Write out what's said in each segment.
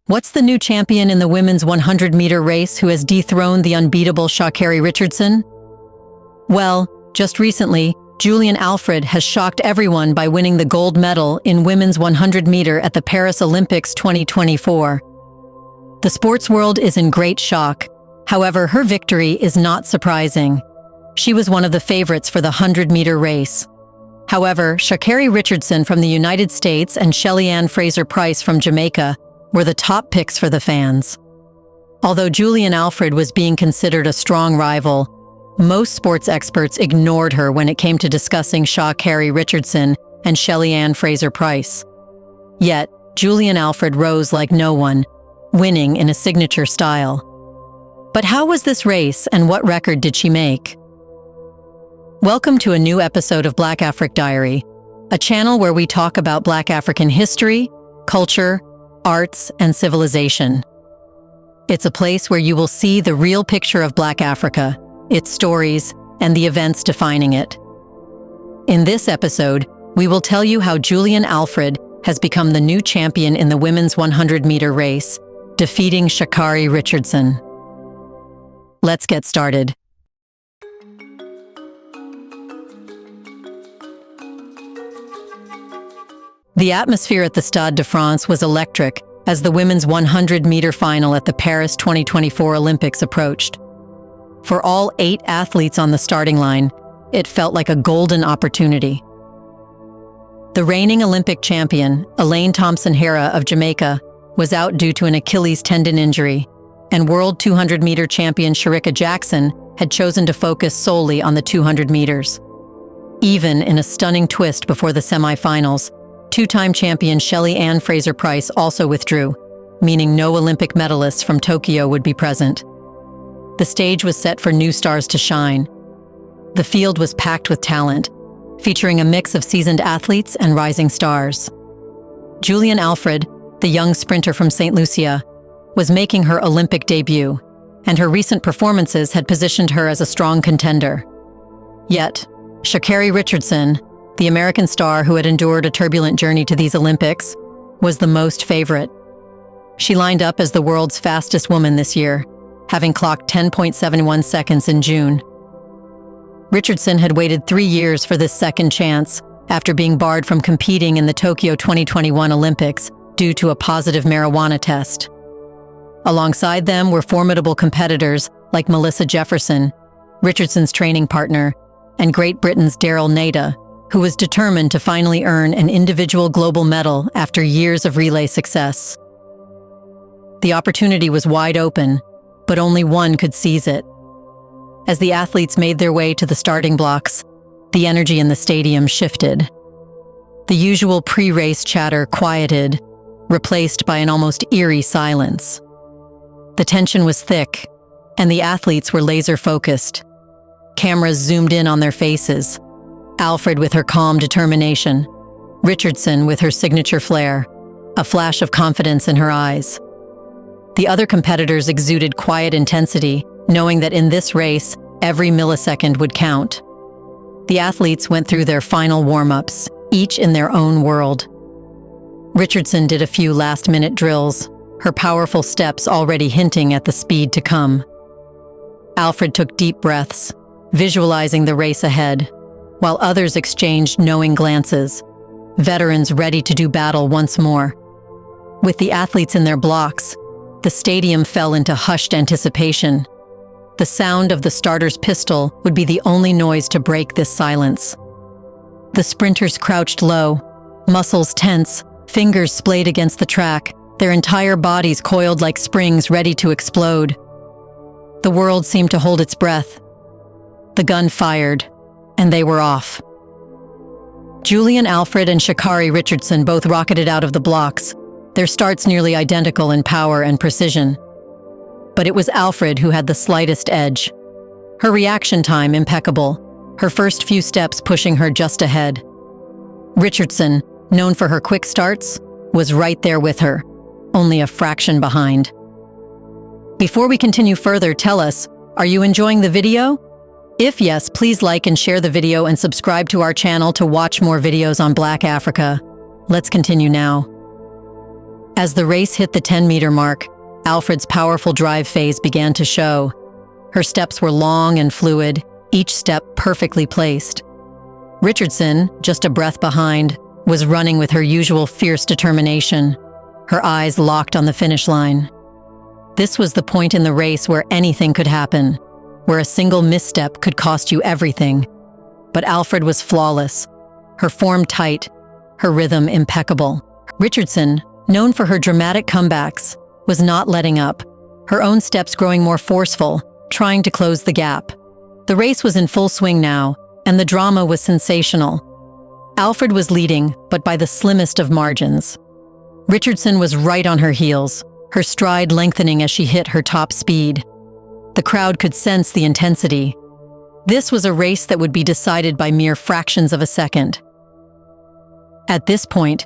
What's the new champion in the women's 100-meter race who has dethroned the unbeatable Sha'Carri Richardson? Well, just recently, Julien Alfred has shocked everyone by winning the gold medal in women's 100-meter at the Paris Olympics 2024. The sports world is in great shock. However, her victory is not surprising. She was one of the favorites for the 100-meter race. However, Sha'Carri Richardson from the United States and Shelly-Ann Fraser-Pryce from Jamaica were the top picks for the fans. Although Julien Alfred was being considered a strong rival, most sports experts ignored her when it came to discussing Sha'Carri Richardson and Shelly-Ann Fraser-Pryce. Yet, Julien Alfred rose like no one, winning in a signature style. But how was this race and what record did she make? Welcome to a new episode of Black Afric Diary, a channel where we talk about Black African history, culture, arts, and civilization. It's a place where you will see the real picture of Black Africa, its stories, and the events defining it. In this episode, we will tell you how Julien Alfred has become the new champion in the women's 100-meter race, defeating Sha'Carri Richardson. Let's get started. The atmosphere at the Stade de France was electric as the women's 100-meter final at the Paris 2024 Olympics approached. For all 8 athletes on the starting line, it felt like a golden opportunity. The reigning Olympic champion, Elaine Thompson-Herah of Jamaica, was out due to an Achilles tendon injury, and world 200-meter champion Shericka Jackson had chosen to focus solely on the 200 meters. Even in a stunning twist before the semifinals, two-time champion Shelly-Ann Fraser-Pryce also withdrew, meaning no Olympic medalists from Tokyo would be present. The stage was set for new stars to shine. The field was packed with talent, featuring a mix of seasoned athletes and rising stars. Julien Alfred, the young sprinter from St. Lucia, was making her Olympic debut, and her recent performances had positioned her as a strong contender. Yet, Sha'Carri Richardson, the American star who had endured a turbulent journey to these Olympics, was the most favorite. She lined up as the world's fastest woman this year, having clocked 10.71 seconds in June. Richardson had waited 3 years for this second chance after being barred from competing in the Tokyo 2021 Olympics due to a positive marijuana test. Alongside them were formidable competitors like Melissa Jefferson, Richardson's training partner, and Great Britain's Daryl Naida, who was determined to finally earn an individual global medal after years of relay success. The opportunity was wide open, but only one could seize it. As the athletes made their way to the starting blocks, the energy in the stadium shifted. The usual pre-race chatter quieted, replaced by an almost eerie silence. The tension was thick, and the athletes were laser-focused. Cameras zoomed in on their faces, Alfred with her calm determination, Richardson with her signature flair, a flash of confidence in her eyes. The other competitors exuded quiet intensity, knowing that in this race, every millisecond would count. The athletes went through their final warm-ups, each in their own world. Richardson did a few last-minute drills, her powerful steps already hinting at the speed to come. Alfred took deep breaths, visualizing the race ahead, while others exchanged knowing glances, veterans ready to do battle once more. With the athletes in their blocks, the stadium fell into hushed anticipation. The sound of the starter's pistol would be the only noise to break this silence. The sprinters crouched low, muscles tense, fingers splayed against the track, their entire bodies coiled like springs ready to explode. The world seemed to hold its breath. The gun fired, and they were off. Julien Alfred and Sha'Carri Richardson both rocketed out of the blocks, their starts nearly identical in power and precision. But it was Alfred who had the slightest edge. Her reaction time impeccable, her first few steps pushing her just ahead. Richardson, known for her quick starts, was right there with her, only a fraction behind. Before we continue further, tell us, are you enjoying the video? If yes, please like and share the video and subscribe to our channel to watch more videos on Black Africa. Let's continue now. As the race hit the 10-meter mark, Alfred's powerful drive phase began to show. Her steps were long and fluid, each step perfectly placed. Richardson, just a breath behind, was running with her usual fierce determination, her eyes locked on the finish line. This was the point in the race where anything could happen, where a single misstep could cost you everything. But Alfred was flawless, her form tight, her rhythm impeccable. Richardson, known for her dramatic comebacks, was not letting up, her own steps growing more forceful, trying to close the gap. The race was in full swing now, and the drama was sensational. Alfred was leading, but by the slimmest of margins. Richardson was right on her heels, her stride lengthening as she hit her top speed. The crowd could sense the intensity. This was a race that would be decided by mere fractions of a second. At this point,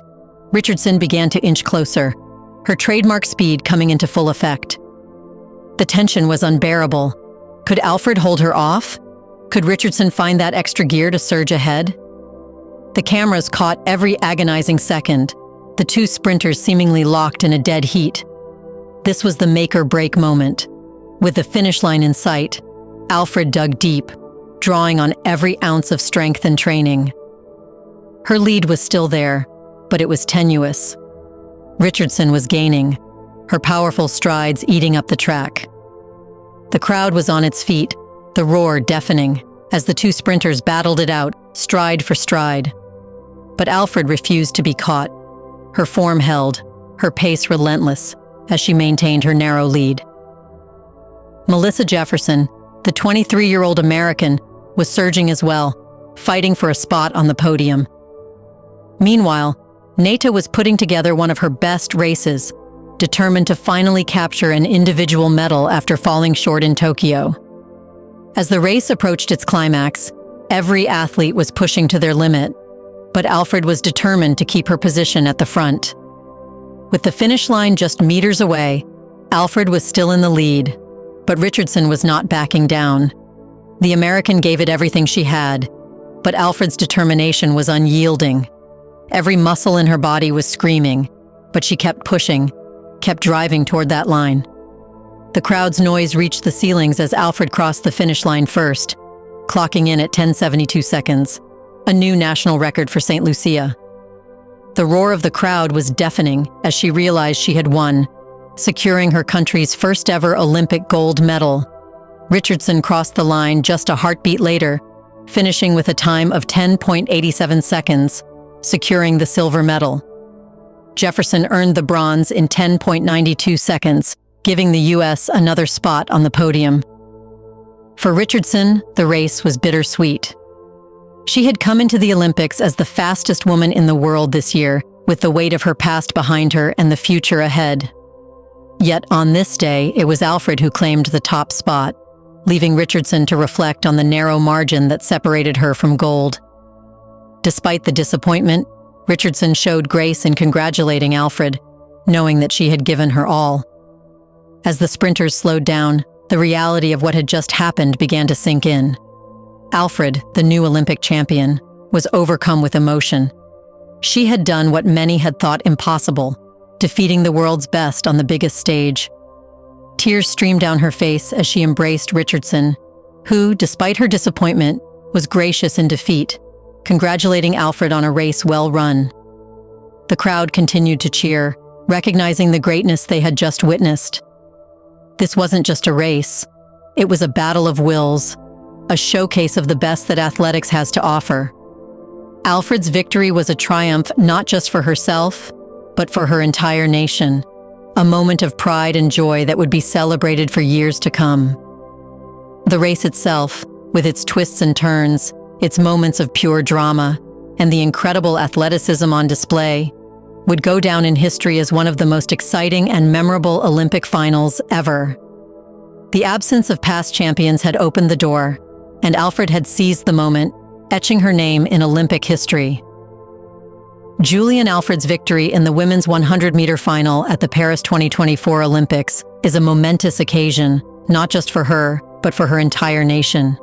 Richardson began to inch closer, her trademark speed coming into full effect. The tension was unbearable. Could Alfred hold her off? Could Richardson find that extra gear to surge ahead? The cameras caught every agonizing second, the two sprinters seemingly locked in a dead heat. This was the make-or-break moment. With the finish line in sight, Alfred dug deep, drawing on every ounce of strength and training. Her lead was still there, but it was tenuous. Richardson was gaining, her powerful strides eating up the track. The crowd was on its feet, the roar deafening, as the two sprinters battled it out, stride for stride. But Alfred refused to be caught. Her form held, her pace relentless, as she maintained her narrow lead. Melissa Jefferson, the 23-year-old American, was surging as well, fighting for a spot on the podium. Meanwhile, Neta was putting together one of her best races, determined to finally capture an individual medal after falling short in Tokyo. As the race approached its climax, every athlete was pushing to their limit, but Alfred was determined to keep her position at the front. With the finish line just meters away, Alfred was still in the lead, but Richardson was not backing down. The American gave it everything she had, but Alfred's determination was unyielding. Every muscle in her body was screaming, but she kept pushing, kept driving toward that line. The crowd's noise reached the ceilings as Alfred crossed the finish line first, clocking in at 10:72 seconds, a new national record for St. Lucia. The roar of the crowd was deafening as she realized she had won, securing her country's first-ever Olympic gold medal. Richardson crossed the line just a heartbeat later, finishing with a time of 10.87 seconds, securing the silver medal. Jefferson earned the bronze in 10.92 seconds, giving the U.S. another spot on the podium. For Richardson, the race was bittersweet. She had come into the Olympics as the fastest woman in the world this year, with the weight of her past behind her and the future ahead. Yet on this day, it was Alfred who claimed the top spot, leaving Richardson to reflect on the narrow margin that separated her from gold. Despite the disappointment, Richardson showed grace in congratulating Alfred, knowing that she had given her all. As the sprinters slowed down, the reality of what had just happened began to sink in. Alfred, the new Olympic champion, was overcome with emotion. She had done what many had thought impossible, defeating the world's best on the biggest stage. Tears streamed down her face as she embraced Richardson, who, despite her disappointment, was gracious in defeat, congratulating Alfred on a race well run. The crowd continued to cheer, recognizing the greatness they had just witnessed. This wasn't just a race. It was a battle of wills, a showcase of the best that athletics has to offer. Alfred's victory was a triumph not just for herself, but for her entire nation, a moment of pride and joy that would be celebrated for years to come. The race itself, with its twists and turns, its moments of pure drama, and the incredible athleticism on display, would go down in history as one of the most exciting and memorable Olympic finals ever. The absence of past champions had opened the door, and Alfred had seized the moment, etching her name in Olympic history. Julien Alfred's victory in the women's 100-meter final at the Paris 2024 Olympics is a momentous occasion, not just for her, but for her entire nation.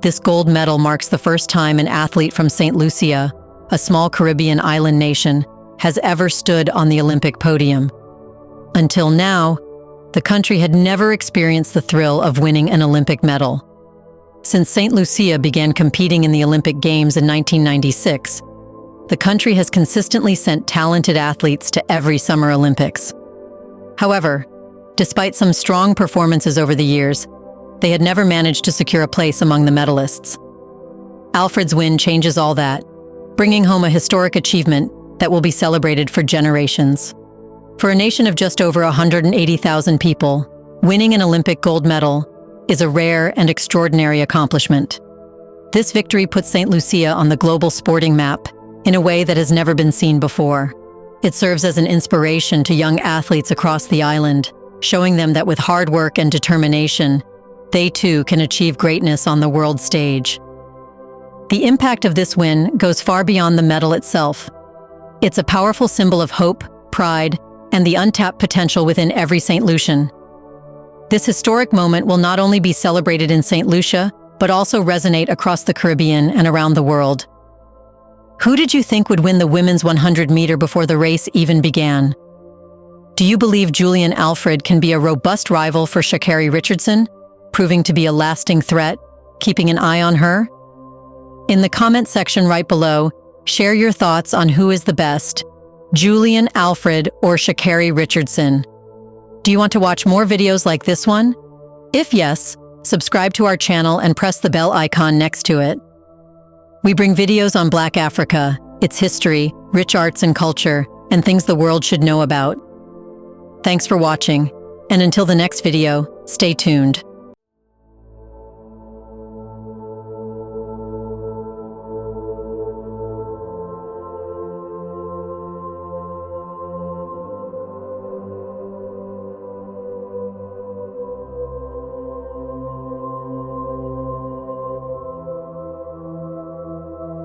This gold medal marks the first time an athlete from St. Lucia, a small Caribbean island nation, has ever stood on the Olympic podium. Until now, the country had never experienced the thrill of winning an Olympic medal. Since St. Lucia began competing in the Olympic Games in 1996, the country has consistently sent talented athletes to every Summer Olympics. However, despite some strong performances over the years, they had never managed to secure a place among the medalists. Alfred's win changes all that, bringing home a historic achievement that will be celebrated for generations. For a nation of just over 180,000 people, winning an Olympic gold medal is a rare and extraordinary accomplishment. This victory puts St. Lucia on the global sporting map in a way that has never been seen before. It serves as an inspiration to young athletes across the island, showing them that with hard work and determination, they too can achieve greatness on the world stage. The impact of this win goes far beyond the medal itself. It's a powerful symbol of hope, pride, and the untapped potential within every St. Lucian. This historic moment will not only be celebrated in St. Lucia, but also resonate across the Caribbean and around the world. Who did you think would win the women's 100-meter before the race even began? Do you believe Julien Alfred can be a robust rival for Sha'Carri Richardson, proving to be a lasting threat, keeping an eye on her? In the comment section right below, share your thoughts on who is the best, Julien Alfred or Sha'Carri Richardson. Do you want to watch more videos like this one? If yes, subscribe to our channel and press the bell icon next to it. We bring videos on Black Africa, its history, rich arts and culture, and things the world should know about. Thanks for watching, and until the next video, stay tuned.